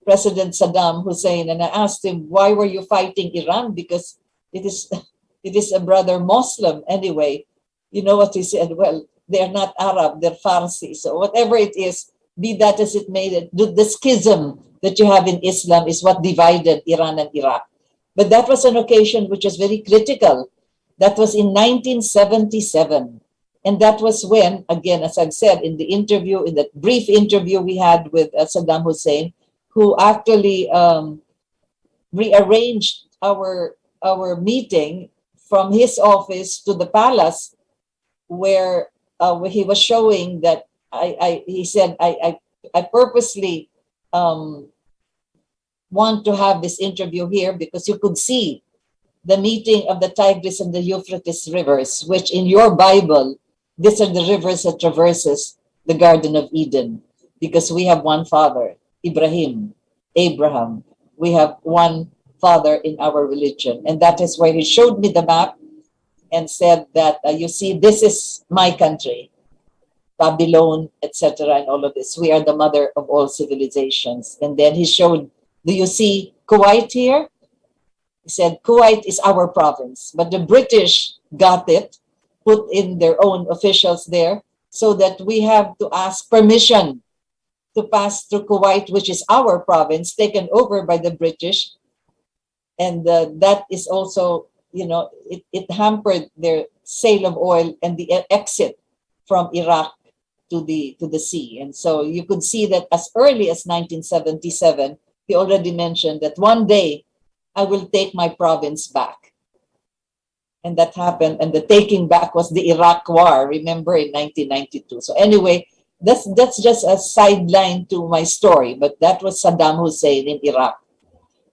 Speaker 1: President Saddam Hussein, and I asked him, "Why were you fighting Iran? Because it is a brother Muslim anyway." You know what he said? "Well, they're not Arab, they're Farsi." So whatever it is, be that as it may, the schism that you have in Islam is what divided Iran and Iraq. But that was an occasion which was very critical. That was in 1977. And that was when, again, as I've said in the interview, in that brief interview we had with Saddam Hussein, who actually rearranged our meeting from his office to the palace, where he was showing that he said, I purposely want to have this interview here because you could see the meeting of the Tigris and the Euphrates rivers, which in your Bible, these are the rivers that traverses the Garden of Eden, because we have one father, Abraham. We have one father in our religion. And that is why he showed me the map and said that, you see, this is my country, Babylon, etc., and all of this. We are the mother of all civilizations. And then he showed, do you see Kuwait here? He said, Kuwait is our province, but the British got it, put in their own officials there, so that we have to ask permission to pass through Kuwait, which is our province, taken over by the British. And that is also, it hampered their sale of oil and the exit from Iraq to the sea. And so you could see that as early as 1977, he already mentioned that one day I will take my province back. And that happened, and the taking back was the Iraq War, remember, in 1992. So anyway, that's just a sideline to my story, but that was Saddam Hussein in Iraq.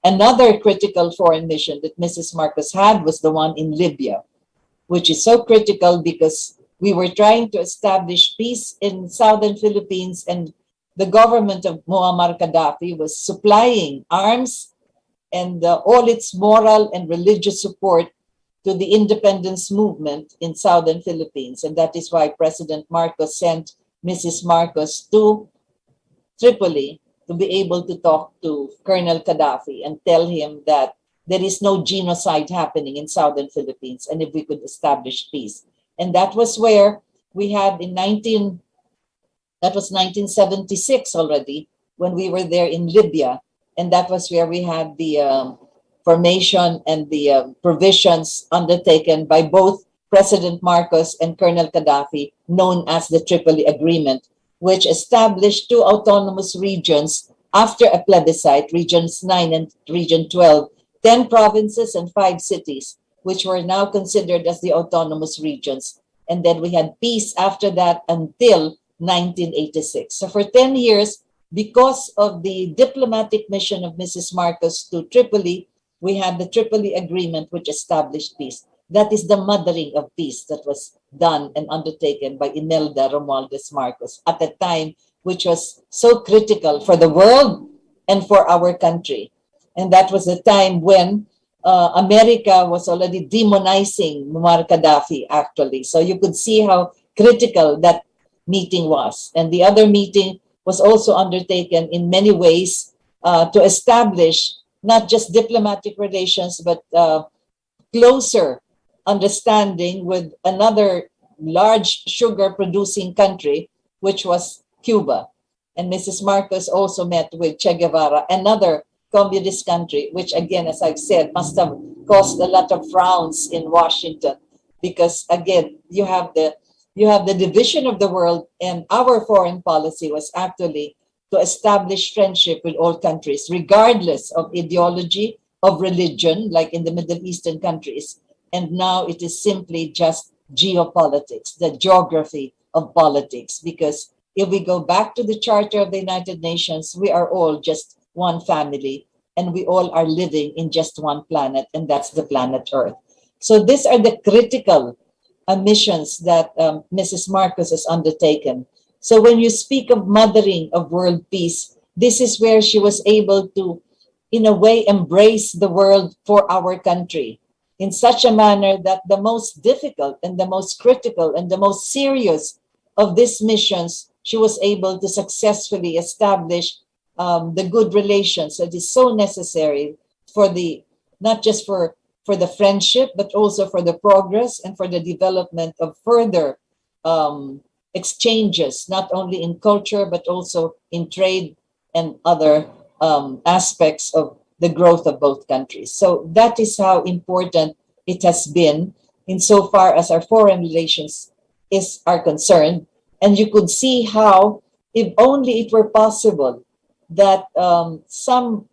Speaker 1: Another critical foreign mission that Mrs. Marcos had was the one in Libya, which is so critical because we were trying to establish peace in southern Philippines, and the government of Muammar Gaddafi was supplying arms and all its moral and religious support to the independence movement in southern Philippines. And that is why President Marcos sent Mrs. Marcos to Tripoli to be able to talk to Colonel Gaddafi and tell him that there is no genocide happening in southern Philippines, and if we could establish peace. And that was where we had that was 1976 already, when we were there in Libya, And that was where we had the formation and the provisions undertaken by both President Marcos and Colonel Gaddafi, known as the Tripoli Agreement, which established two autonomous regions after a plebiscite, Regions 9 and Region 12, 10 provinces and 5 cities, which were now considered as the autonomous regions. And then we had peace after that until 1986. So for 10 years, because of the diplomatic mission of Mrs. Marcos to Tripoli, we had the Tripoli Agreement, which established peace. That is the mothering of peace that was done and undertaken by Imelda Romualdez Marcos at a time which was so critical for the world and for our country. And that was the time when America was already demonizing Muammar Gaddafi, actually. So you could see how critical that meeting was. And the other meeting was also undertaken in many ways to establish not just diplomatic relations, but closer understanding with another large sugar-producing country, which was Cuba. And Mrs. Marcos also met with Che Guevara, another communist country, which again, as I've said, must have caused a lot of frowns in Washington, because again, you have the division of the world, and our foreign policy was actually to establish friendship with all countries, regardless of ideology, of religion, like in the Middle Eastern countries. And now it is simply just geopolitics, the geography of politics, because if we go back to the Charter of the United Nations, we are all just one family, and we all are living in just one planet, and that's the planet Earth. So these are the critical missions that Mrs. Marcos has undertaken. So when you speak of mothering of world peace, this is where she was able to, in a way, embrace the world for our country in such a manner that the most difficult and the most critical and the most serious of these missions, she was able to successfully establish the good relations that is so necessary for the, not just for the friendship, but also for the progress and for the development of further exchanges, not only in culture, but also in trade and other aspects of the growth of both countries. So that is how important it has been insofar as our foreign relations are concerned. And you could see how, if only it were possible, that some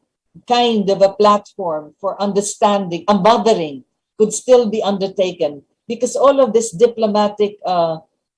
Speaker 1: kind of a platform for understanding, a mothering could still be undertaken, because all of this diplomatic,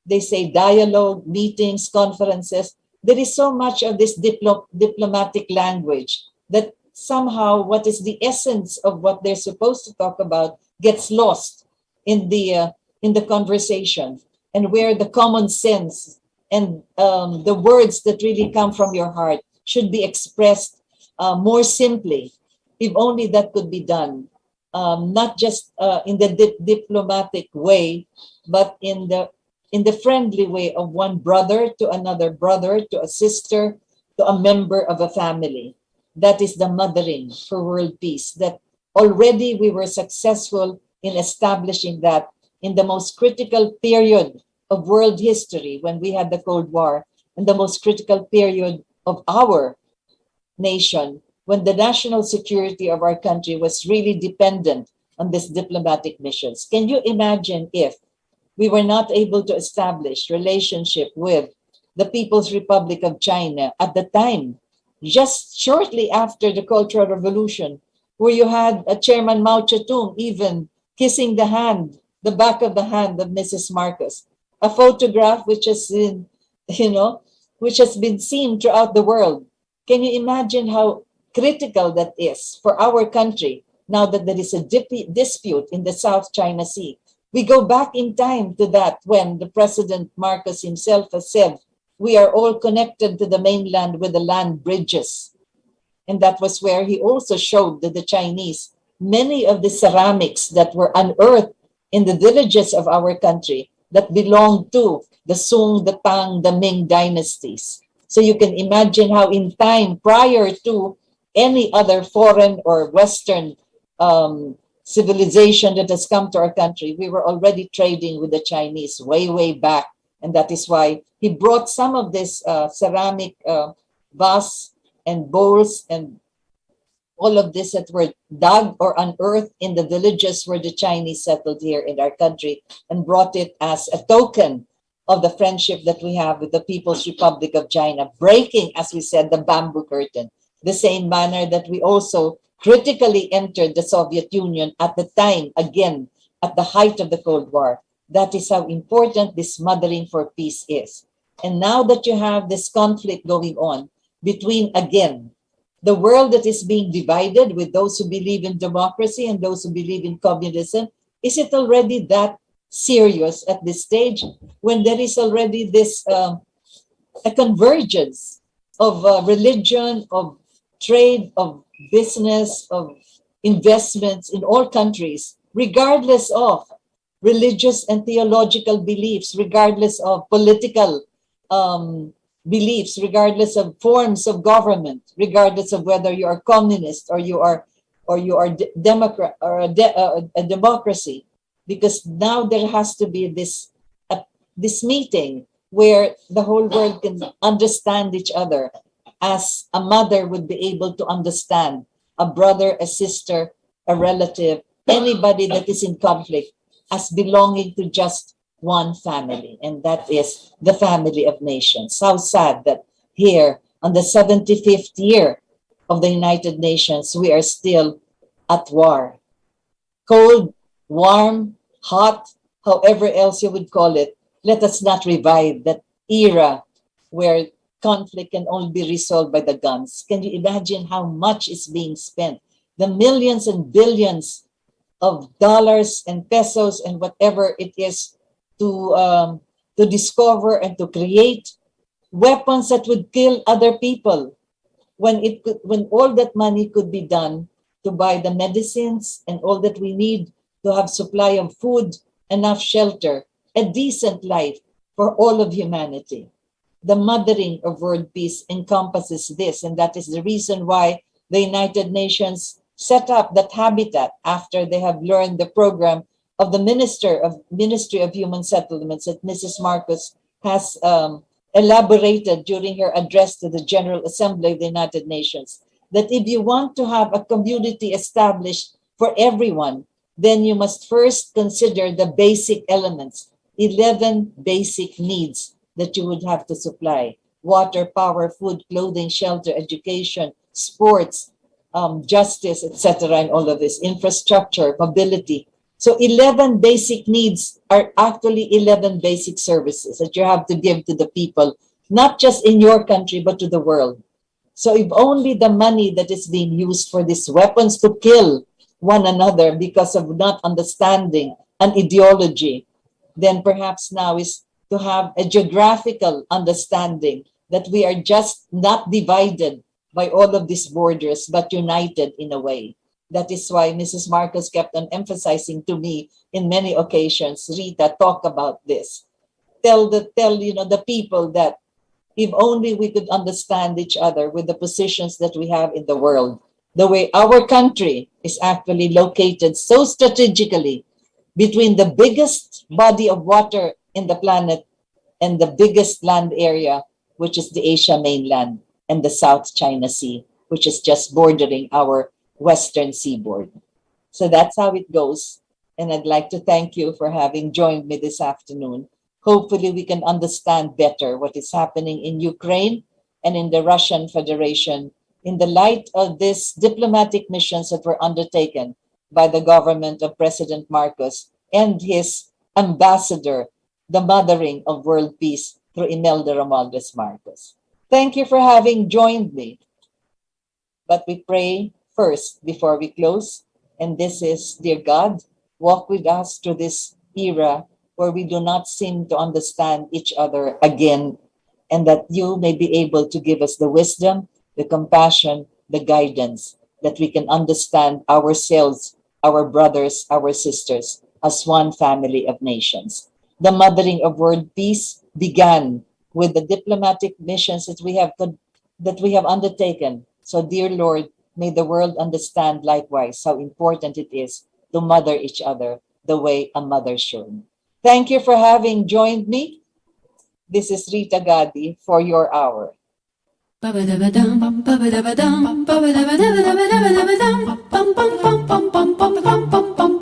Speaker 1: they say dialogue, meetings, conferences, there is so much of this diplomatic language that somehow what is the essence of what they're supposed to talk about gets lost in the conversation, and where the common sense and the words that really come from your heart should be expressed more simply. If only that could be done, not just in the diplomatic way, but in the friendly way of one brother to another brother, to a sister, to a member of a family. That is the mothering for world peace, that already we were successful in establishing that in the most critical period of world history, when we had the Cold War, and the most critical period of our nation, when the national security of our country was really dependent on these diplomatic missions. Can you imagine if we were not able to establish relationship with the People's Republic of China at the time, just shortly after the Cultural Revolution, where you had a Chairman Mao Zedong even kissing the hand, the back of the hand of Mrs. Marcos, a photograph which has been, which has been seen throughout the world. Can you imagine how critical that is for our country now that there is a dispute in the South China Sea? We go back in time to that when the President Marcos himself has said, we are all connected to the mainland with the land bridges. And that was where he also showed the Chinese many of the ceramics that were unearthed in the villages of our country that belonged to the Sung, the Tang, the Ming dynasties. So you can imagine how in time prior to any other foreign or Western civilization that has come to our country, we were already trading with the Chinese way, way back. And that is why he brought some of this ceramic vase and bowls and all of this that were dug or unearthed in the villages where the Chinese settled here in our country and brought it as a token of the friendship that we have with the People's Republic of China, breaking, as we said, the bamboo curtain, the same manner that we also critically entered the Soviet Union at the time, again, at the height of the Cold War. That is how important this mothering for peace is. And now that you have this conflict going on between, again, the world that is being divided with those who believe in democracy and those who believe in communism, is it already that serious at this stage when there is already this a convergence of religion, of trade, of business, of investments in all countries, regardless of religious and theological beliefs, regardless of political beliefs, regardless of forms of government, regardless of whether you are communist or you are Democrat or a democracy, because now there has to be this meeting where the whole world can understand each other as a mother would be able to understand a brother, a sister, a relative, anybody that is in conflict as belonging to just one family, and that is the family of nations. How sad that here on the 75th year of the United Nations, we are still at war. Cold, warm, hot, however else you would call it, let us not revive that era where conflict can only be resolved by the guns. Can you imagine how much is being spent? The millions and billions of dollars and pesos and whatever it is to discover and to create weapons that would kill other people, when all that money could be done to buy the medicines and all that we need to have supply of food, enough shelter, a decent life for all of humanity. The mothering of world peace encompasses this, and that is the reason why the United Nations set up that habitat after they have learned the program of the Ministry of Human Settlements that Mrs. Marcos has elaborated during her address to the General Assembly of the United Nations, that if you want to have a community established for everyone, then you must first consider the basic elements, 11 basic needs that you would have to supply: water, power, food, clothing, shelter, education, sports, justice, etc., and all of this, infrastructure, mobility. So 11 basic needs are actually 11 basic services that you have to give to the people, not just in your country, but to the world. So if only the money that is being used for these weapons to kill one another because of not understanding an ideology, then perhaps now is to have a geographical understanding that we are just not divided by all of these borders, but united in a way. That is why Mrs. Marcos kept on emphasizing to me in many occasions, Rita, talk about this. Tell the people that if only we could understand each other with the positions that we have in the world, the way our country is actually located so strategically between the biggest body of water in the planet and the biggest land area, which is the Asia mainland, and the South China Sea, which is just bordering our western seaboard. So that's how it goes. And I'd like to thank you for having joined me this afternoon. Hopefully we can understand better what is happening in Ukraine and in the Russian Federation in the light of these diplomatic missions that were undertaken by the government of President Marcos and his ambassador, the mothering of world peace through Imelda Romualdez Marcos. Thank you for having joined me. But we pray first before we close, and this is, dear God, walk with us through this era where we do not seem to understand each other again, and that you may be able to give us the wisdom, the compassion, the guidance, that we can understand ourselves, our brothers, our sisters, as one family of nations. The mothering of world peace began with the diplomatic missions that we have undertaken. So, dear Lord, may the world understand likewise how important it is to mother each other the way a mother should. Thank you for having joined me. This is Rita Gadi for your hour.
Speaker 2: Ba-ba-da-ba-dum, ba-ba-da-ba-dum, ba-ba-da-ba-da-ba-da-ba-da-ba-dum, bum, bum, bum, bum, bum, bum, bum, bum.